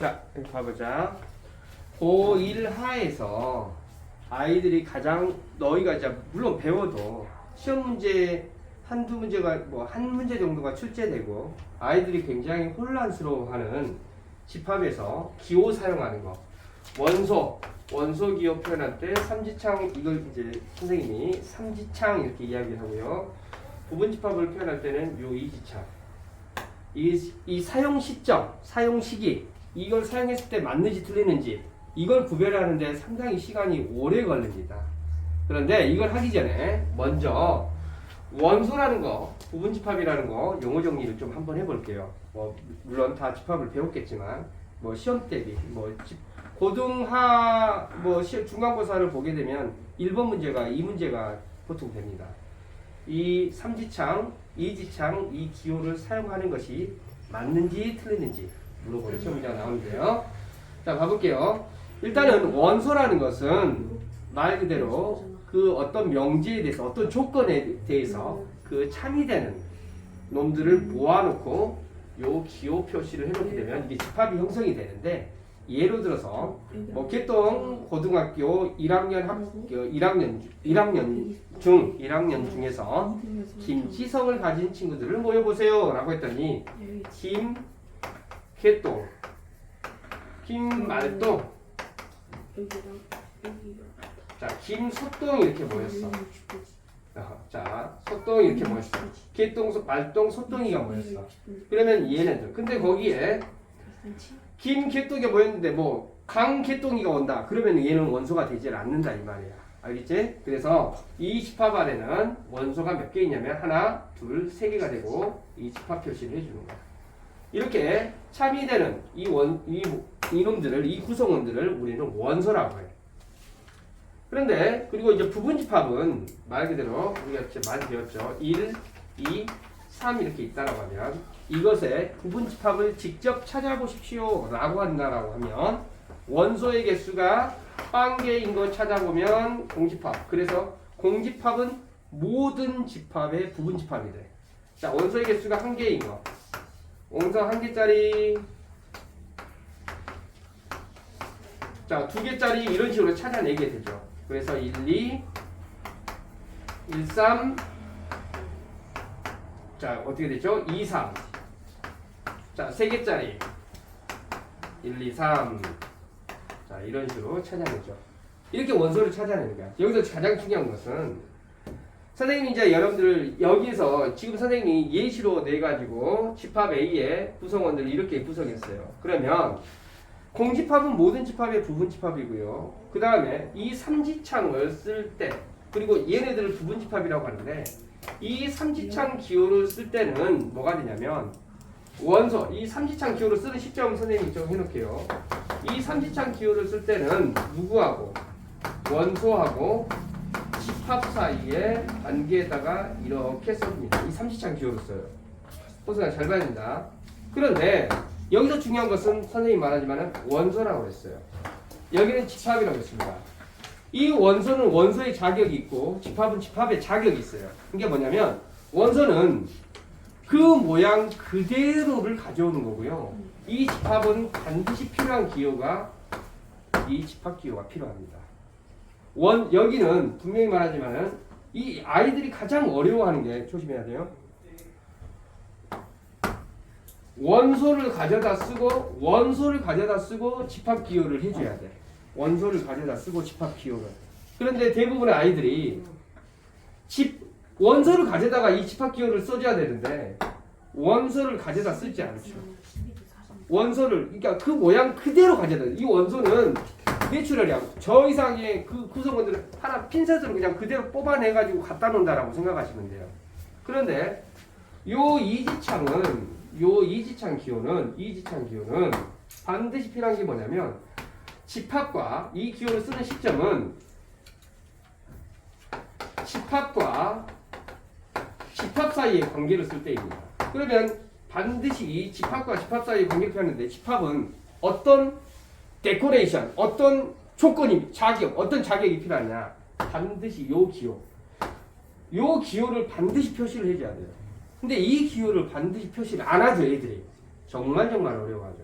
자, 여기 봐보자. 고1 하에서 아이들이 가장 너희가 이제 물론 배워도 시험 문제 한두 문제가 뭐 한 문제 정도가 출제되고 아이들이 굉장히 혼란스러워하는 집합에서 기호 사용하는 거. 원소 기호 표현할 때 삼지창 이걸 이제 선생님이 삼지창 이렇게 이야기를 하고요. 부분 집합을 표현할 때는 요 이지창. 이 사용 시점, 사용 시기 이걸 사용했을 때 맞는지 틀리는지 이걸 구별하는데 상당히 시간이 오래 걸립니다. 그런데 이걸 하기 전에 먼저 원소라는 거, 부분집합이라는 거 용어 정리를 좀 한번 해볼게요. 물론 다 집합을 배웠겠지만 시험 대비 고등하 중간고사를 보게 되면 1번 문제가 이 문제가 보통 됩니다. 이 삼지창, 이지창, 이 기호를 사용하는 것이 맞는지 틀리는지 물어보는 시험 문제가 나오는데요. 자, 가볼게요. 일단은 원소라는 것은 말 그대로 그 어떤 명제에 대해서 어떤 조건에 대해서 그 참이되는 놈들을 모아놓고 요 기호 표시를 해놓게 되면 이게 집합이 형성이 되는데, 예로 들어서 개똥 고등학교 1학년 중에서 김지성을 가진 친구들을 모여보세요 라고 했더니 개똥, 김말똥, 자, 김소똥 이렇게 모였어. 자, 소똥 이렇게 모였어. 개똥, 말똥, 소똥이가 모였어. 그러면 얘네들. 근데 거기에 김개똥이 모였는데 강개똥이가 온다. 그러면 얘는 원소가 되질 않는다 이 말이야. 알겠지? 그래서 이 집합 안에는 원소가 몇 개 있냐면 하나, 둘, 세 개가 되고 이 집합 표시를 해주는 거야. 이렇게 참이되는 이놈들을, 이 구성원들을 우리는 원소라고 해. 그런데 그리고 이제 부분집합은 말 그대로 우리가 이제 많이 배웠죠. 1, 2, 3 이렇게 있다라고 하면 이것의 부분집합을 직접 찾아보십시오 라고 한다라고 하면 원소의 개수가 0개인 거 찾아보면 공집합. 그래서 공집합은 모든 집합의 부분집합이 돼. 자, 원소의 개수가 1개인 거. 원소 1개짜리, 자, 2개짜리 이런 식으로 찾아내게 되죠. 그래서 1, 2, 1, 3, 자, 어떻게 되죠? 2, 3. 자, 3개짜리 1, 2, 3. 자, 이런 식으로 찾아내죠. 이렇게 원소를 찾아내는 거야. 여기서 가장 중요한 것은 선생님이 이제 여러분들 여기서 지금 선생님이 예시로 내가지고 집합 A의 구성원들을 이렇게 구성했어요. 그러면 공집합은 모든 집합의 부분집합이고요. 그 다음에 이 삼지창을 쓸 때, 그리고 얘네들을 부분집합이라고 하는데 이 삼지창 기호를 쓸 때는 뭐가 되냐면 원소, 이 삼지창 기호를 쓰는 시점 선생님이 좀 해놓을게요. 이 삼지창 기호를 쓸 때는 누구하고 원소하고 집합 사이에 관계에다가 이렇게 써줍니다. 이 삼지창 기호를 써요. 호수가 잘 봐야 된다. 그런데 여기서 중요한 것은 선생님이 말하지만 원소라고 했어요. 여기는 집합이라고 했습니다. 이 원소는 원소의 자격이 있고 집합은 집합의 자격이 있어요. 이게 뭐냐면 원소는 그 모양 그대로를 가져오는 거고요. 이 집합은 반드시 필요한 기호가 이 집합 기호가 필요합니다. 여기는 분명히 말하지만은 이 아이들이 가장 어려워하는 게 조심해야 돼요. 원소를 가져다 쓰고 집합 기호를 해줘야 돼. 원소를 가져다 쓰고 집합 기호를. 그런데 대부분의 아이들이 원소를 가져다가 이 집합 기호를 써줘야 되는데 원소를 가져다 쓰지 않죠. 그러니까 그 모양 그대로 가져다. 이 원소는 내추럴이야. 저 이상의 그 구성원들을 하나 핀셋으로 그냥 그대로 뽑아내가지고 갖다 놓는다라고 생각하시면 돼요. 그런데 요 이지창 기호는 반드시 필요한 게 뭐냐면 집합과 이 기호를 쓰는 시점은 집합과 집합 사이의 관계를 쓸 때입니다. 그러면 반드시 이 집합과 집합 사이의 관계를 표현하는데 집합은 어떤 데코레이션, 어떤 조건이, 어떤 자격이 필요하냐? 반드시 요 기호를 반드시 표시를 해줘야 돼요. 근데 이 기호를 반드시 표시를 안 하죠, 애들이. 정말 어려워하죠.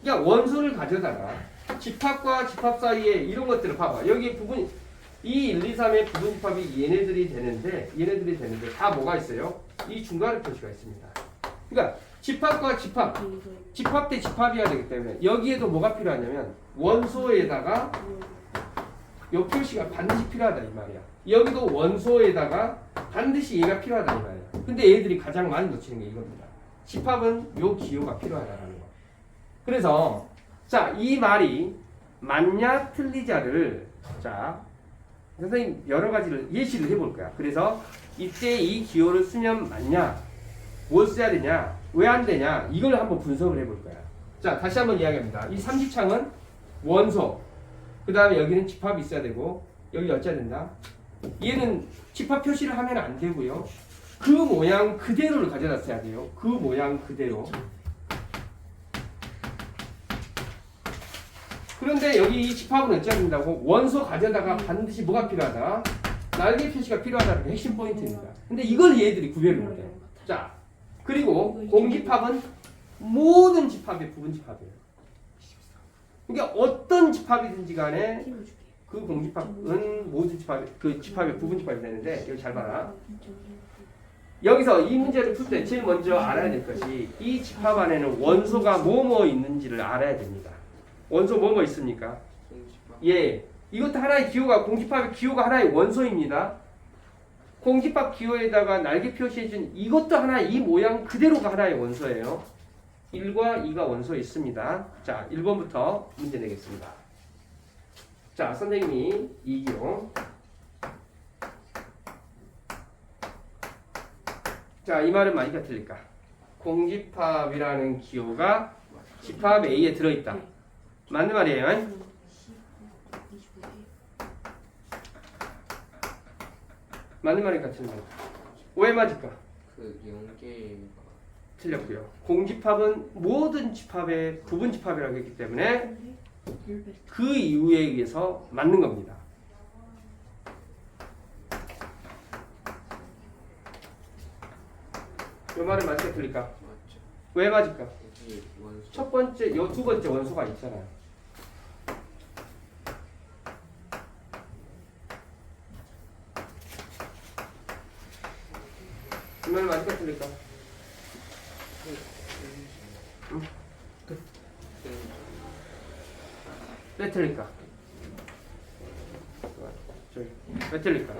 그러니까 원소를 가져다가 집합과 집합 사이에 이런 것들을 봐봐. 여기 부분 이 1, 2, 3의 부분 집합이 얘네들이 되는데 다 뭐가 있어요? 이 중괄호 표시가 있습니다. 그러니까 집합과 집합 대 집합이어야 되기 때문에 여기에도 뭐가 필요하냐면 원소에다가 요 표시가 반드시 필요하다 이 말이야. 여기도 원소에다가 반드시 얘가 필요하다 이 말이야. 근데 얘들이 가장 많이 놓치는 게 이겁니다. 집합은 요 기호가 필요하다라는 거. 그래서 자, 이 말이 맞냐 틀리자를 자 선생님 여러 가지를 예시를 해볼 거야. 그래서 이때 이 기호를 쓰면 맞냐, 뭘 써야 되냐, 왜 안 되냐 이걸 한번 분석을 해볼 거야. 자, 다시 한번 이야기합니다. 이 삼지창은 원소, 그 다음에 여기는 집합이 있어야 되고 여기 어찌해야 된다. 얘는 집합 표시를 하면 안 되고요. 그 모양 그대로를 가져다 써야 돼요. 그 모양 그대로. 그런데 여기 이 집합은 어찌해야 된다고? 원소 가져다가 반드시 뭐가 필요하다? 날개 표시가 필요하다는 게 핵심 포인트입니다. 근데 이걸 얘들이 구별을 못해요. 자, 그리고 공집합은 모든 집합의 부분 집합이에요. 그러니까 어떤 집합이든지 간에 그 공집합은 모든 집합, 그 집합의 부분 집합이 되는데 여기 잘 봐라. 여기서 이 문제를 풀 때 제일 먼저 알아야 될 것이 이 집합 안에는 원소가 뭐뭐 있는지를 알아야 됩니다. 원소 뭐뭐 있습니까? 예, 이것도 하나의 기호가 공집합의 기호가 하나의 원소입니다. 공집합 기호에다가 날개 표시해준 이것도 하나의 이 모양 그대로가 하나의 원소예요. 1과 2가 원소에 있습니다. 자, 1번부터 문제 내겠습니다. 자, 선생님이 이기호. 자, 이 말은 맞을까 틀릴까? 공집합이라는 기호가 집합 A에 들어있다. 맞는 말이에요. 맞는 말일까 틀릴까? 왜 맞을까? 그 연계 틀렸고요. 공집합은 모든 집합의 부분 집합이라고 했기 때문에 그 이유에 의해서 맞는 겁니다. 이 말은 맞을까 틀릴까? 맞죠? 왜 맞을까? 여기 원소 첫 번째, 요 두 번째 원소가 있잖아요. 이 말은 맞을까 틀릴까? 응? 왜 틀릴까? 왜 틀릴까?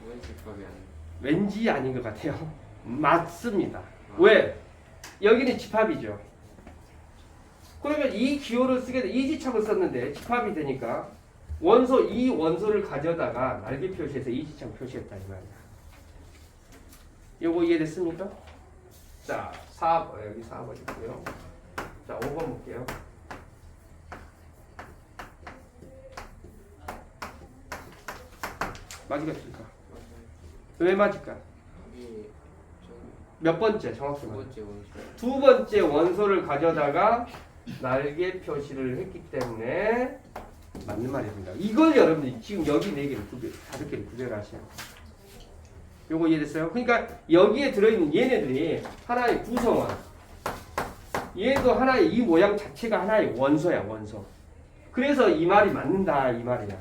원집합이 아니고 왠지 아닌 것 같아요. 맞습니다. 왜? 여기는 집합이죠. 그러면 이 기호를 쓰게 돼, 이지참을 썼는데 집합이 되니까 원소 이 원소를 가져다가 날개 표시해서 이지참 표시했다 이 말이야. 요거 이해됐습니까? 자, 4번 여기 4번 있고요. 자, 5번 볼게요. 맞을까 틀릴까? 왜 맞을까? 여기 몇 번째 두 정확히 말해. 번째 원소 두 번째 원소를 가져다가 날개 표시를 했기 때문에 맞는 말입니다. 이걸 여러분들이 지금 여기 4개를 다섯 개를 구별하셔야 돼요. 요거 이해됐어요? 그러니까 여기에 들어있는 얘네들이 하나의 구성원. 얘도 하나의 이 모양 자체가 하나의 원소야 원소. 그래서 이 말이 맞는다 이 말이야.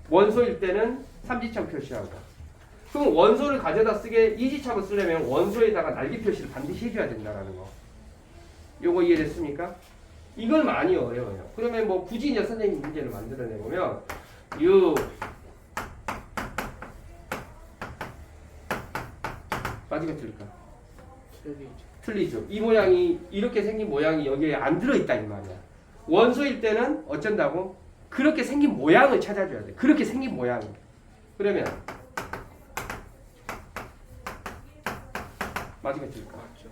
원소일 때는 삼지참 표시하고. 그럼 원소를 가져다 쓰게 이지참을 쓰려면 원소에다가 날개 표시를 반드시 해줘야 된다라는 거. 요거 이해됐습니까? 이걸 많이 어려워요. 그러면 뭐 굳이 이제 선생님 문제를 만들어내보면 맞을까 틀릴까? 틀리죠. 틀리죠. 이 모양이 이렇게 생긴 모양이 여기에 안 들어있다 이 말이야. 원소일 때는 어쩐다고? 그렇게 생긴 모양을 찾아줘야 돼. 그렇게 생긴 모양. 그러면 맞을까 틀릴까? 맞죠.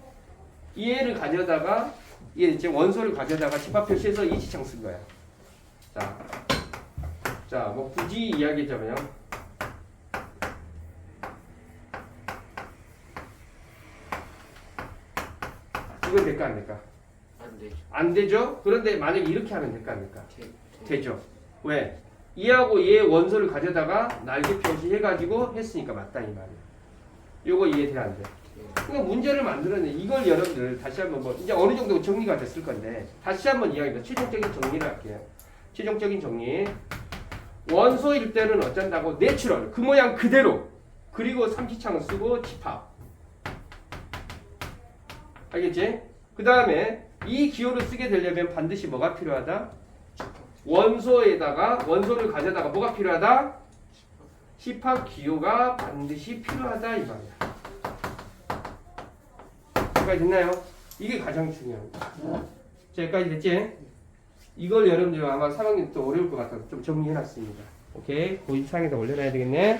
얘를 가져다가 얘 이제 원소를 가져다가 집합 표시해서 이지창 쓴 거야. 자, 뭐 굳이 이야기하자면 이건 될까 안 될까? 안 되죠. 안 되죠. 그런데 만약에 이렇게 하면 될까 안 될까? 되죠. 왜? 얘하고 얘 원소를 가져다가 날개 표시해가지고 했으니까 맞다 이 말이야. 요거 이해돼 안 돼? 그러니까 문제를 만들어내. 이걸 여러분들 다시 한번 뭐 이제 어느 정도 정리가 됐을 건데 다시 한번 이야기해서 최종적인 정리를 할게요. 최종적인 정리. 원소일 때는 어쩐다고? 내추럴. 그 모양 그대로. 그리고 삼지창을 쓰고 집합. 알겠지? 그 다음에 이 기호를 쓰게 되려면 반드시 뭐가 필요하다? 원소에다가 원소를 가져다가 뭐가 필요하다? 집합 기호가 반드시 필요하다 이 말이야. 여기까지 됐나요? 이게 가장 중요합니다. 자, 여기까지 됐지? 이걸 여러분들 아마 3학년 또 어려울 것 같아서 좀 정리해놨습니다. 오케이? 고집창에다 올려놔야 되겠네.